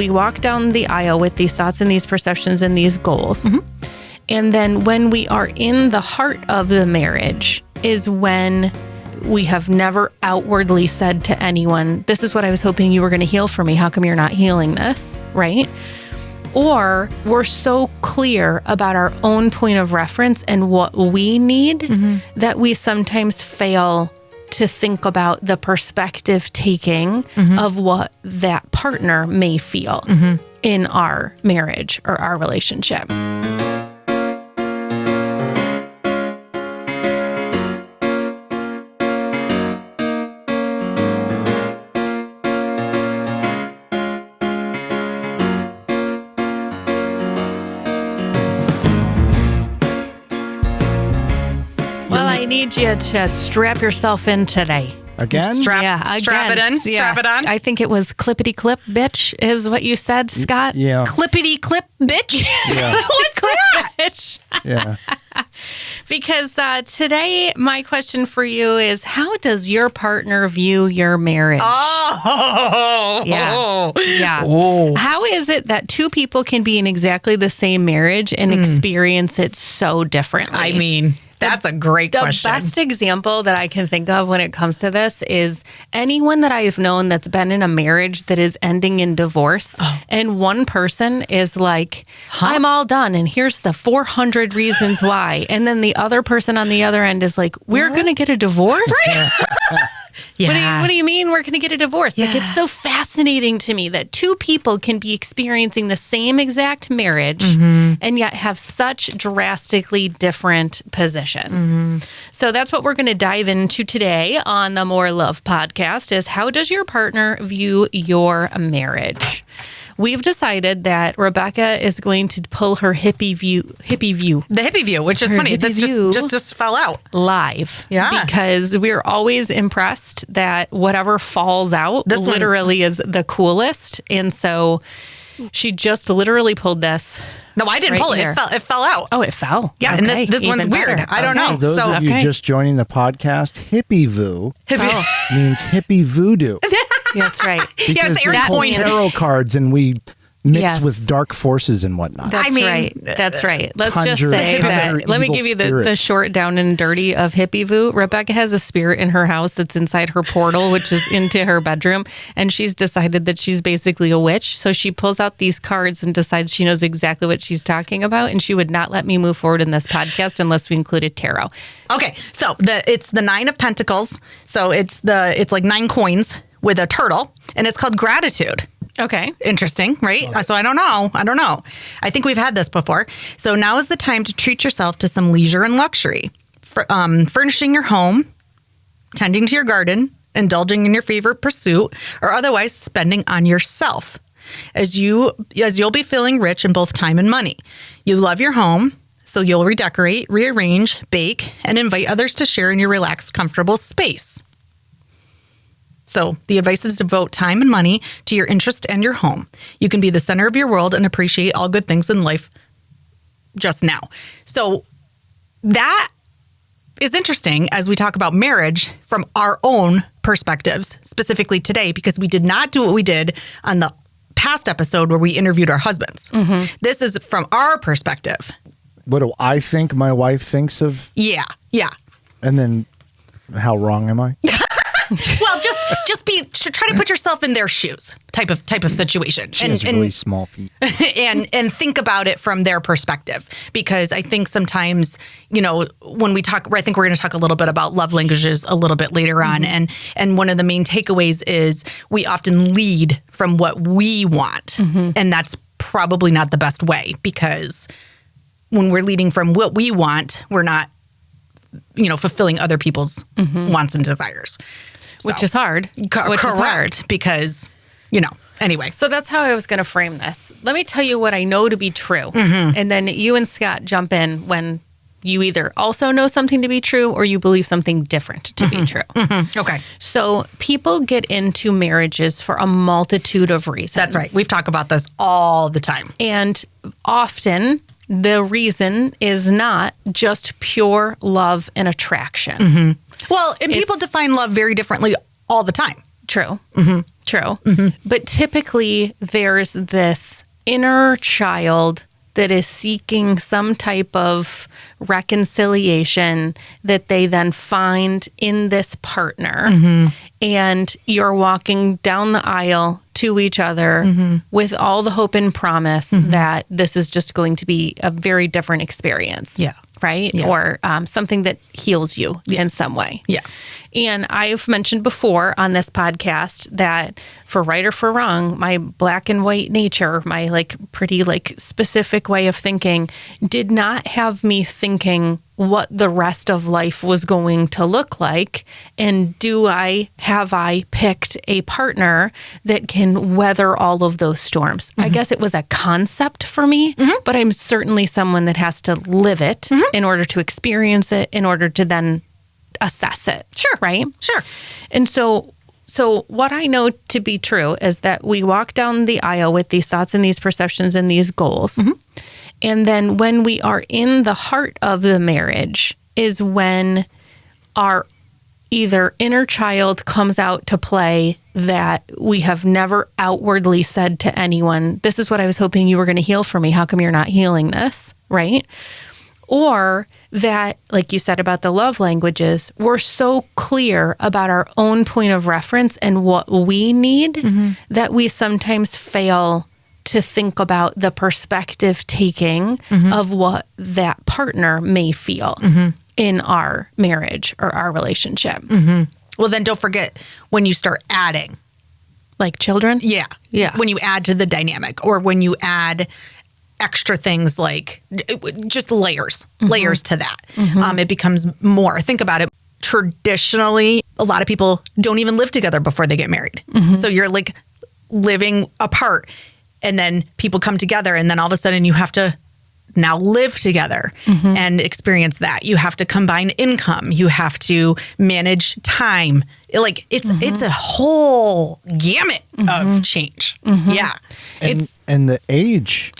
We walk down the aisle with these thoughts and these perceptions and these goals. And then when we are in the heart of the marriage is when we have never outwardly said to anyone, this is what I was hoping you were going to heal for me. How come you're not healing this? Right? Or we're so clear about our own point of reference and what we need that we sometimes fail to think about the perspective taking of what that partner may feel in our marriage or our relationship. I need you to strap yourself in today. Again? Strap it in. Strap it on. I think it was clippity clip, bitch, is what you said, Scott. Yeah. Clippity clip, bitch. Yeah. What's that? Bitch. Yeah. Because today, my question for you is, how does your partner view your marriage? Oh. Yeah. Oh. How is it that two people can be in exactly the same marriage and experience it so differently? I mean, that's a great question. The best example that I can think of when it comes to this is anyone that I've known that's been in a marriage that is ending in divorce, and one person is like, I'm all done, and here's the 400 reasons why. And then the other person on the other end is like, we're going to get a divorce? Yeah. What do you mean we're going to get a divorce? Like, it's so fascinating to me that two people can be experiencing the same exact marriage and yet have such drastically different positions. So that's what we're going to dive into today on the More Love podcast is how does your partner view your marriage? We've decided that Rebecca is going to pull her hippie view. The hippie view, which is funny. This just fell out. Live. Yeah. Because we're always impressed that whatever falls out literally is the coolest. And so she just literally pulled this. No, I didn't pull it. It fell out. Oh, it fell. Yeah, and this one's weird. Better. I don't know. Those of you just joining the podcast, hippie voo means hippie voodoo. That's right. Because it's Erin we pull coined it. tarot cards and we mix with dark forces and whatnot. That's right. That's right. Let's just say that. Let me give you the spirits. short down and dirty of hippie voo. Rebecca has a spirit in her house that's inside her portal, which is into her bedroom. And she's decided that she's basically a witch. So she pulls out these cards and decides she knows exactly what she's talking about. And she would not let me move forward in this podcast unless we included tarot. Okay. So it's the 9 of Pentacles. So it's like 9 coins with a turtle, and it's called gratitude. Okay. Interesting, right? So I don't know. I think we've had this before. So now is the time to treat yourself to some leisure and luxury. Furnishing your home, tending to your garden, indulging in your favorite pursuit, or otherwise spending on yourself. As you'll be feeling rich in both time and money. You love your home, so you'll redecorate, rearrange, bake, and invite others to share in your relaxed, comfortable space. So the advice is to devote time and money to your interest and your home. You can be the center of your world and appreciate all good things in life just now. So that is interesting as we talk about marriage from our own perspectives, specifically today, because we did not do what we did on the past episode where we interviewed our husbands. This is from our perspective. What do I think my wife thinks of? Yeah. And then how wrong am I? Well, just try to put yourself in their shoes type of situation. She has really small feet. and think about it from their perspective, because I think sometimes, when we talk, I think we're going to talk a little bit about love languages a little bit later on. And one of the main takeaways is we often lead from what we want. And that's probably not the best way, because when we're leading from what we want, we're not, fulfilling other people's wants and desires. Which is hard. Correct. Because, anyway. So that's how I was going to frame this. Let me tell you what I know to be true. And then you and Scott jump in when you either also know something to be true or you believe something different to be true. Okay. So people get into marriages for a multitude of reasons. That's right. We've talked about this all the time. And often the reason is not just pure love and attraction. Well, and people define love very differently all the time. True. True. But typically there's this inner child that is seeking some type of reconciliation that they then find in this partner. And you're walking down the aisle to each other with all the hope and promise that this is just going to be a very different experience. Yeah. Right? Yeah. Or something that heals you in some way. Yeah. And I've mentioned before on this podcast that for right or for wrong, my black and white nature, my pretty specific way of thinking did not have me thinking what the rest of life was going to look like. And have I picked a partner that can weather all of those storms? I guess it was a concept for me, but I'm certainly someone that has to live it in order to experience it, in order to then assess it. Sure. Right? Sure. And so what I know to be true is that we walk down the aisle with these thoughts and these perceptions and these goals. And then when we are in the heart of the marriage is when our either inner child comes out to play that we have never outwardly said to anyone, this is what I was hoping you were going to heal for me. How come you're not healing this? Right? Or that, like you said about the love languages, we're so clear about our own point of reference and what we need that we sometimes fail to think about the perspective taking of what that partner may feel in our marriage or our relationship. Well, then don't forget when you start adding. Like children? Yeah. Yeah. When you add to the dynamic, or when you add extra things like just layers to that. It becomes more. Think about it. Traditionally, a lot of people don't even live together before they get married. So you're living apart, and then people come together, and then all of a sudden you have to now live together and experience that. You have to combine income. You have to manage time. It's a whole gamut of change. Yeah. And the age.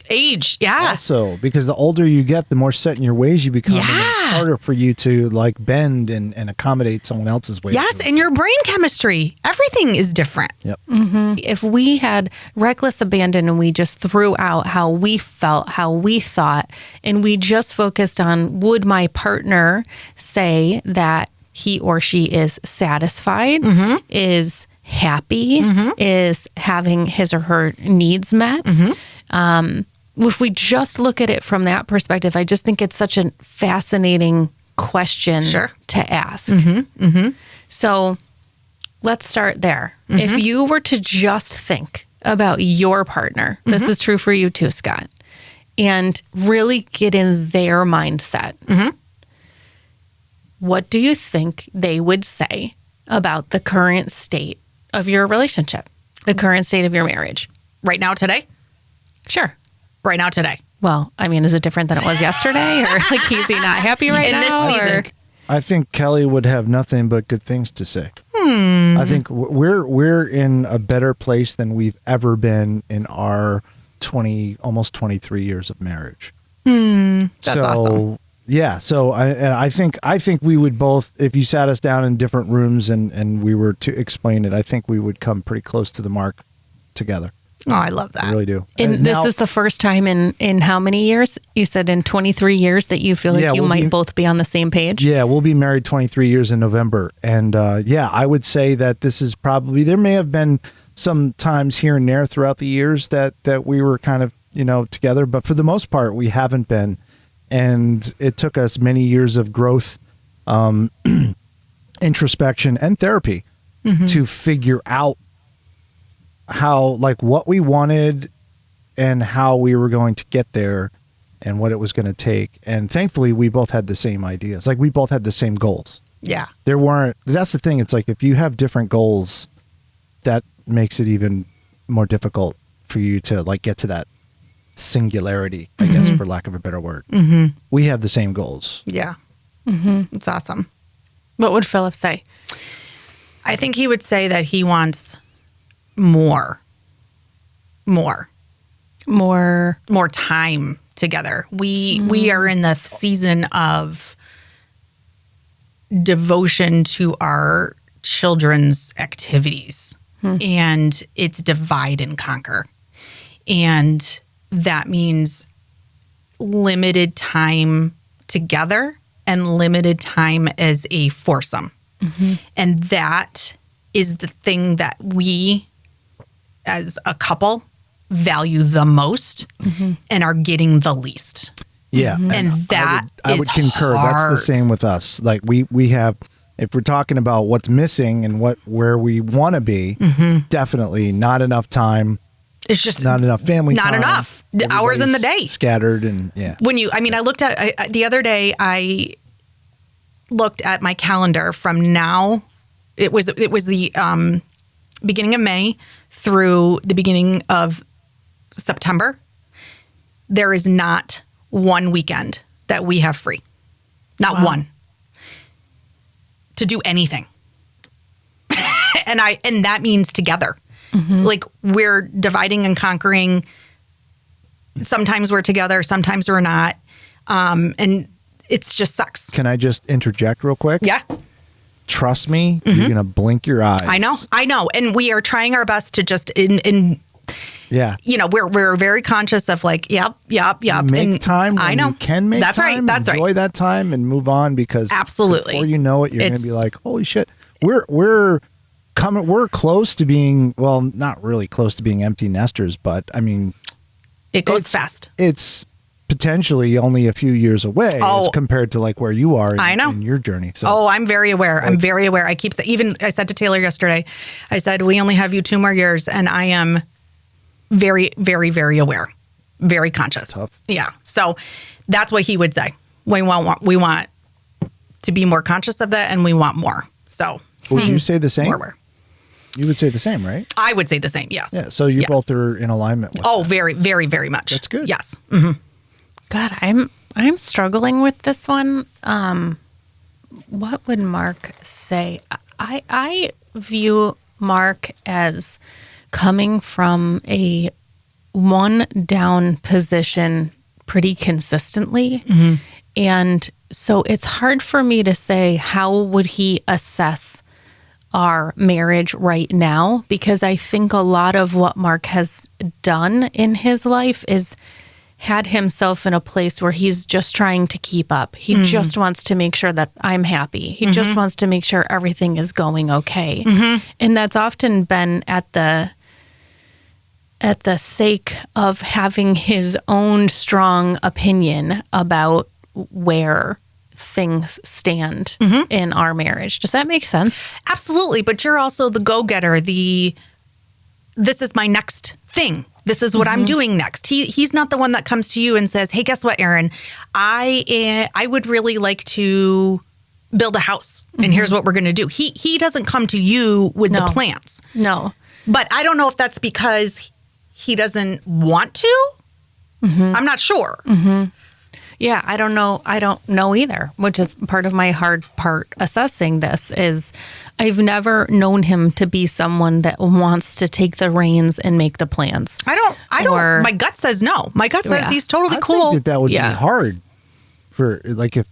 Yeah. Also, because the older you get, the more set in your ways you become. Yeah. And it's harder for you to bend and accommodate someone else's ways. Yes. And your brain chemistry, everything is different. Yep. If we had reckless abandon and we just threw out how we felt, how we thought, and we just focused on would my partner say that he or she is satisfied, is happy, is having his or her needs met. If we just look at it from that perspective, I just think it's such a fascinating question to ask. So let's start there. If you were to just think about your partner, this is true for you too, Scott, and really get in their mindset, what do you think they would say about the current state of your relationship, the current state of your marriage? Right now, today? Sure. Right now, today. Well, I mean, is it different than it was yesterday? Or is he not happy right now? In this season. I think Kelly would have nothing but good things to say. I think we're in a better place than we've ever been in our almost 23 years of marriage. That's awesome. Yeah, so I think we would both, if you sat us down in different rooms and we were to explain it, I think we would come pretty close to the mark together. Oh, I love that. I really do. And this is the first time in how many years? You said in 23 years that you feel like you might both be on the same page? Yeah, we'll be married 23 years in November. And I would say that this is probably, there may have been some times here and there throughout the years that we were kind of, together. But for the most part, we haven't been. And it took us many years of growth, introspection, and therapy to figure out how, what we wanted and how we were going to get there and what it was going to take. And thankfully, we both had the same ideas. We both had the same goals. Yeah. That's the thing. It's if you have different goals, that makes it even more difficult for you to get to that singularity, I guess, for lack of a better word. We have the same goals. Yeah. It's awesome. What would Philip say? I think he would say that he wants more time together. We are in the season of devotion to our children's activities. and it's divide and conquer. And that means limited time together and limited time as a foursome. And that is the thing that we as a couple value the most and are getting the least. Yeah. And that I would concur. hard. That's the same with us. Like we have, if we're talking about what's missing and where we want to be, definitely not enough time. It's just Not enough family not time. enough hours in the day. Scattered and I looked at the other day, I looked at my calendar from now. It was the beginning of May through the beginning of September. There is not one weekend that we have free. Not one. To do anything. and that means together. Like we're dividing and conquering. Sometimes we're together, sometimes we're not. And it's just sucks. Can I just interject real quick? Yeah. Trust me, you're going to blink your eyes. I know. And we are trying our best to just Yeah. We're very conscious of like, yep. Make time when you can make That's time. right. That's enjoy right. that time and move on, because Absolutely. before you know it, you're going to be like, holy shit. We're close to being, well, not really close to being empty nesters, but I mean, it goes fast. It's potentially only a few years away as compared to like where you are in your journey. So I'm very aware. I'm very aware. I keep saying, I said to Taylor yesterday, I said, we only have you 2 more years, and I am very, very, very aware, very conscious. Tough. Yeah. So that's what he would say. We want to be more conscious of that, and we want more. So would you say the same? More aware. You would say the same, right? I would say the same. Yes. Yeah. So you both are in alignment with that. Very, very, very much. That's good. Yes. God, I'm struggling with this one. What would Mark say? I view Mark as coming from a one down position pretty consistently. And so it's hard for me to say how would he assess our marriage right now, because I think a lot of what Mark has done in his life is had himself in a place where he's just trying to keep up. He just wants to make sure that I'm happy. He just wants to make sure everything is going okay. And that's often been at the sake of having his own strong opinion about where things stand in our marriage. Does that make sense? Absolutely. But you're also the go-getter, this is my next thing. This is what I'm doing next. He's not the one that comes to you and says, hey, guess what, Erin? I would really like to build a house, and here's what we're going to do. He doesn't come to you with the plans. No. But I don't know if that's because he doesn't want to. I'm not sure. Yeah, I don't know. I don't know either, which is part of my hard part assessing this is I've never known him to be someone that wants to take the reins and make the plans. I don't. My gut says no. My gut says he's totally I cool. think that would be hard for, like, if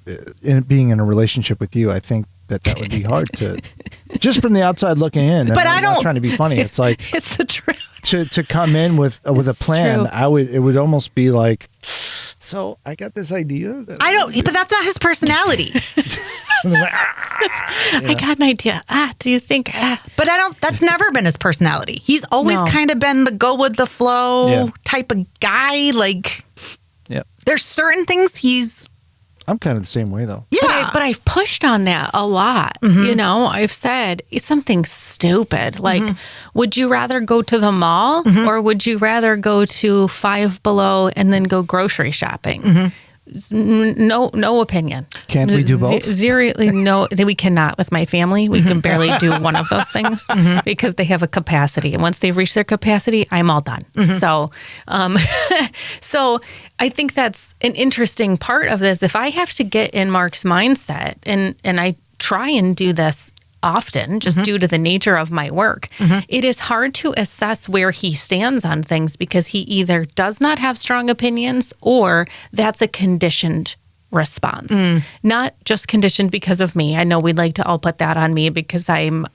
being in a relationship with you. I think that would be hard to, just from the outside looking in. But I'm not trying to be funny. It's like it's the truth. To come in with a plan. True. It would almost be like, so I got this idea. But that's not his personality. I got an idea. Do you think? But that's never been his personality. He's always kind of been the go with the flow type of guy. Like, there's certain things I'm kind of the same way though. Yeah. But I've pushed on that a lot. You know, I've said something stupid like, would you rather go to the mall or would you rather go to Five Below and then go grocery shopping? No opinion. Can't we do both? No, we cannot with my family. We can barely do one of those things because they have a capacity. And once they reach their capacity, I'm all done. So, so I think that's an interesting part of this. If I have to get in Mark's mindset, and I try and do this often just due to the nature of my work, it is hard to assess where he stands on things because he either does not have strong opinions or that's a conditioned response. Not just conditioned because of me. I know we'd like to all put that on me because I'm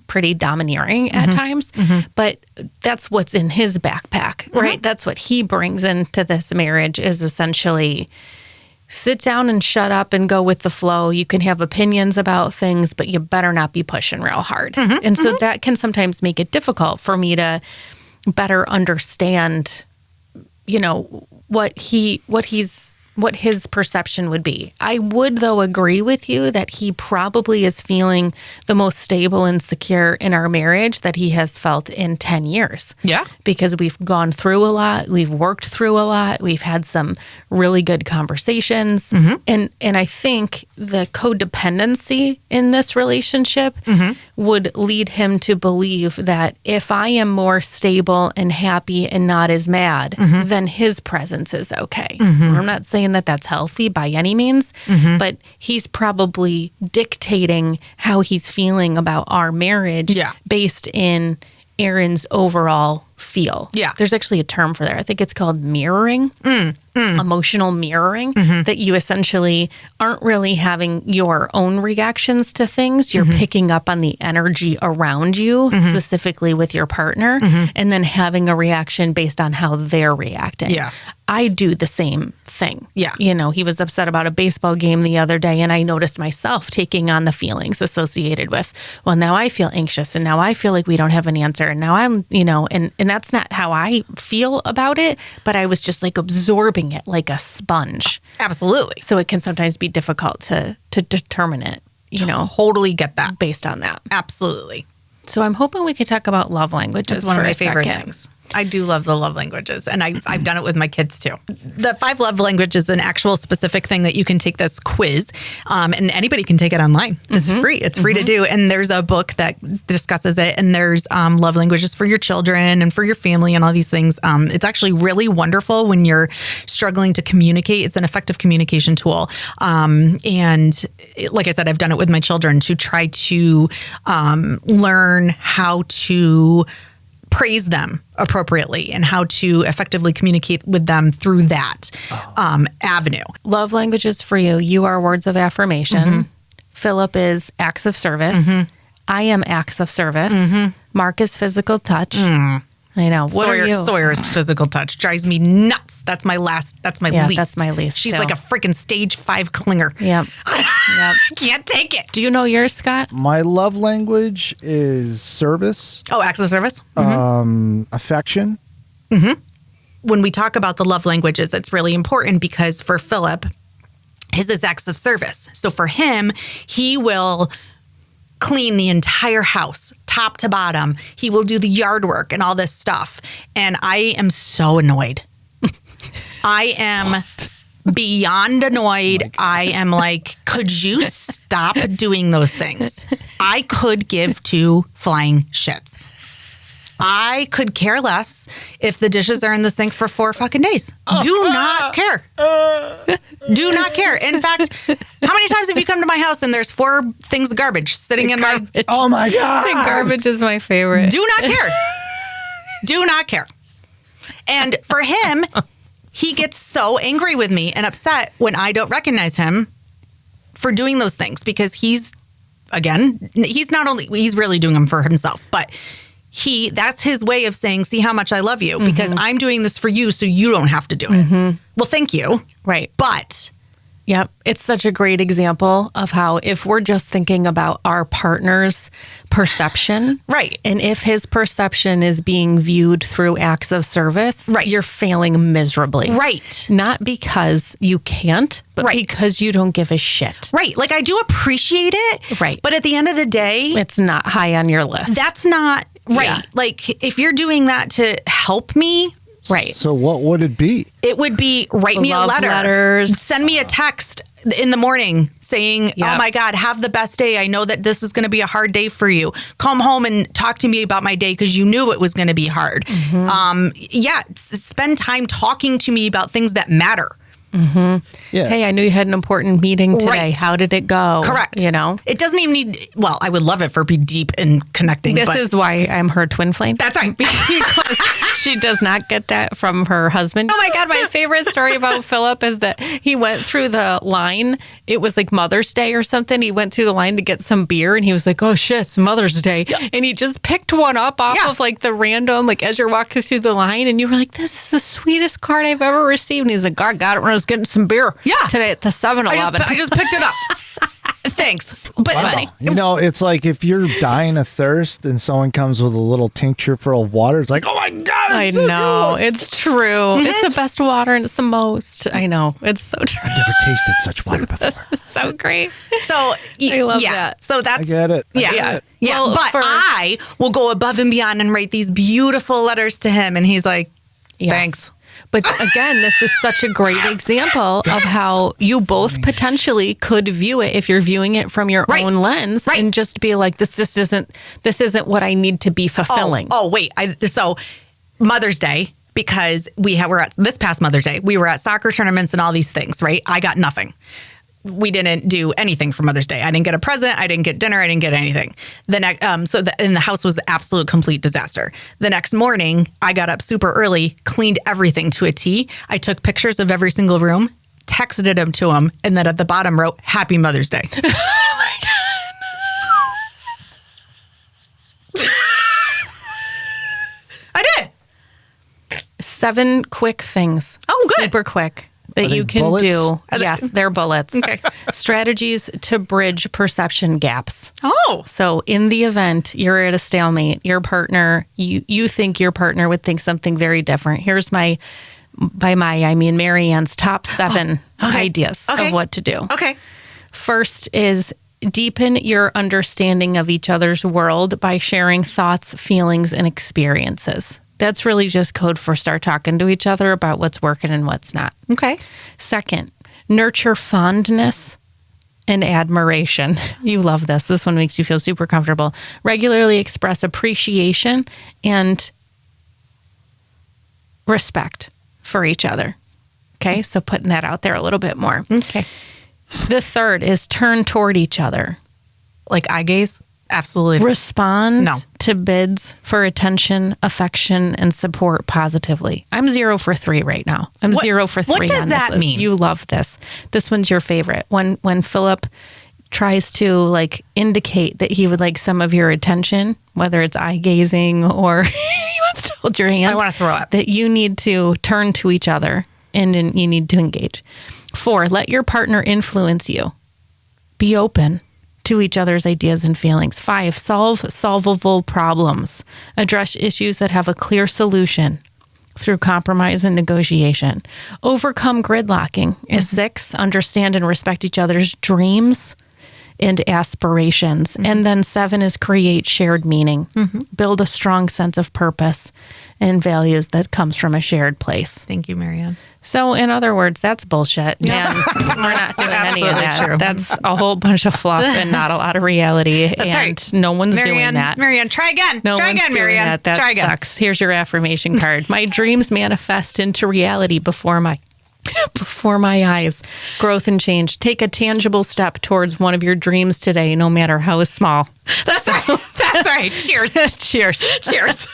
pretty domineering at times, but that's what's in his backpack, right? That's what he brings into this marriage is essentially sit down and shut up and go with the flow. You can have opinions about things, but you better not be pushing real hard. And so that can sometimes make it difficult for me to better understand, what his perception would be. I would, though, agree with you that he probably is feeling the most stable and secure in our marriage that he has felt in 10 years. Yeah. Because we've gone through a lot. We've worked through a lot. We've had some really good conversations. And I think the codependency in this relationship would lead him to believe that if I am more stable and happy and not as mad, then his presence is okay. I'm not saying that that's healthy by any means, but he's probably dictating how he's feeling about our marriage based in Erin's overall feel. Yeah. There's actually a term for that. I think it's called mirroring, emotional mirroring, that you essentially aren't really having your own reactions to things. You're picking up on the energy around you, specifically with your partner, and then having a reaction based on how they're reacting. Yeah. I do the same thing. Yeah. He was upset about a baseball game the other day, and I noticed myself taking on the feelings associated with, well, now I feel anxious, and now I feel like we don't have an answer, and now I'm, and that's not how I feel about it, but I was just like absorbing it like a sponge. Absolutely. So it can sometimes be difficult to determine it, Totally get that. based on that. Absolutely. So I'm hoping we could talk about love languages. It's one for of my a favorite second. things. I do love the love languages, and I've done it with my kids too. The 5 love languages is an actual specific thing that you can take this quiz, and anybody can take it online. It's free. It's free to do, and there's a book that discusses it, and there's love languages for your children and for your family and all these things. It's actually really wonderful when you're struggling to communicate. It's an effective communication tool, and like I said, I've done it with my children to try to learn how to praise them appropriately and how to effectively communicate with them through that avenue. Love languages for you. You are words of affirmation. Philip is acts of service. I am acts of service. Mark is physical touch. I know. What are you? Sawyer's physical touch drives me nuts. That's my least. That's my least. She's too. like a freaking stage 5 clinger. Yep. Can't take it. Do you know yours, Scott? My love language is service, Oh, acts of service. affection. When we talk about the love languages, it's really important because for Philip, his is acts of service. So for him, he will clean the entire house, top to bottom. He will do the yard work and all this stuff. And I am so annoyed. I am beyond annoyed. I am like, could you stop doing those things? I could give 2 flying shits. I could care less if the dishes are in the sink for 4 fucking days. Do not care. Do not care. In fact, how many times have you come to my house and there's 4 things of garbage sitting in my... Oh my God. Garbage is my favorite. Do not care. Do not care. And for him, he gets so angry with me and upset when I don't recognize him for doing those things because he's really doing them for himself, but that's his way of saying, see how much I love you because I'm doing this for you so you don't have to do it. Well, thank you. Right. But yep. It's such a great example of how if we're just thinking about our partner's perception, right, and if his perception is being viewed through acts of service, right, you're failing miserably. Right. Not because you can't, but right, because you don't give a shit. Right. Like I do appreciate it. Right. But at the end of the day, it's not high on your list. That's not right. Yeah. Like if you're doing that to help me, right. So what would it be? It would be write me a letter. Letters. Send me a text in the morning saying, oh my God, have the best day. I know that this is going to be a hard day for you. Come home and talk to me about my day because you knew it was going to be hard. Spend time talking to me about things that matter. Yeah. Hey, I knew you had an important meeting today. Right. How did it go? Correct. You know? It doesn't even need, well, I would love it for be deep and connecting. This but is why I'm her twin flame. That's right. Because she does not get that from her husband. Oh my God, my favorite story about Philip is that he went through the line. It was like Mother's Day or something. He went through the line to get some beer and he was like, oh shit, it's Mother's Day. Yeah. And he just picked one up off of like the random, like as you're walking through the line and you were like, this is the sweetest card I've ever received. And he's like, God, got it when I was getting some beer today at the 7-Eleven. I just picked it up. Thanks. But You know, it's like if you're dying of thirst and someone comes with a little tincture full of water, it's like, oh my God. I know. It's true. It's the best water and it's the most. I know. It's so true. I've never tasted such water before. So great. So I love that. So that's I get it. Yeah. get it. Yeah. Well, but I will go above and beyond and write these beautiful letters to him. And he's like, thanks. But again, this is such a great example of how you both potentially could view it if you're viewing it from your own lens and just be like, this isn't what I need to be fulfilling. Oh wait. So Mother's Day, because we're at this past Mother's Day, we were at soccer tournaments and all these things, right? I got nothing. We didn't do anything for Mother's Day. I didn't get a present. I didn't get dinner. I didn't get anything. And the house was the absolute complete disaster. The next morning, I got up super early, cleaned everything to a T. I took pictures of every single room, texted them to him, and then at the bottom wrote, Happy Mother's Day. Oh my God. I did. 7 quick things. Oh, good. Super quick. That Are you they can bullets? do. Yes, they're bullets. Okay. Strategies to bridge perception gaps. Oh. So in the event you're at a stalemate, your partner, you think your partner would think something very different. Here's I mean Marianne's top 7 ideas of what to do. Okay. First is deepen your understanding of each other's world by sharing thoughts, feelings, and experiences. That's really just code for start talking to each other about what's working and what's not. Okay. Second, nurture fondness and admiration. You love this. This one makes you feel super comfortable. Regularly express appreciation and respect for each other. Okay, so putting that out there a little bit more. Okay. The third is turn toward each other. Like eye gaze? Absolutely. Respond to bids for attention, affection, and support positively. I'm 0 for 3 right now. I'm 0 for 3 What does on this that list. mean? You love this. This one's your favorite. When Philip tries to like indicate that he would like some of your attention, whether it's eye gazing or he wants to hold your hand. I want to throw up. That you need to turn to each other and you need to engage. 4, let your partner influence you. Be open to each other's ideas and feelings. 5, solve solvable problems. Address issues that have a clear solution through compromise and negotiation. Overcome gridlocking. 6, understand and respect each other's dreams and aspirations. And then 7 is create shared meaning. Build a strong sense of purpose and values that comes from a shared place. Thank you, Marianne. So, in other words, that's bullshit. And we're not doing any of that. True. That's a whole bunch of fluff and not a lot of reality. That's and right. no one's Marianne, doing that. Marianne, try again. No try one's again, doing Marianne. that. That try again. sucks. Here's your affirmation card. My dreams manifest into reality before my eyes. Growth and change. Take a tangible step towards one of your dreams today, no matter how small. That's right. That's right. Cheers. Cheers. Cheers.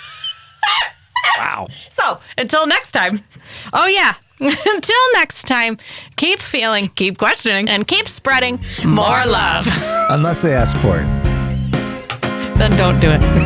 Wow. So until next time. Oh, yeah. Until next time, keep feeling, Keep questioning. and keep spreading More love. Unless they ask for it. then don't do it.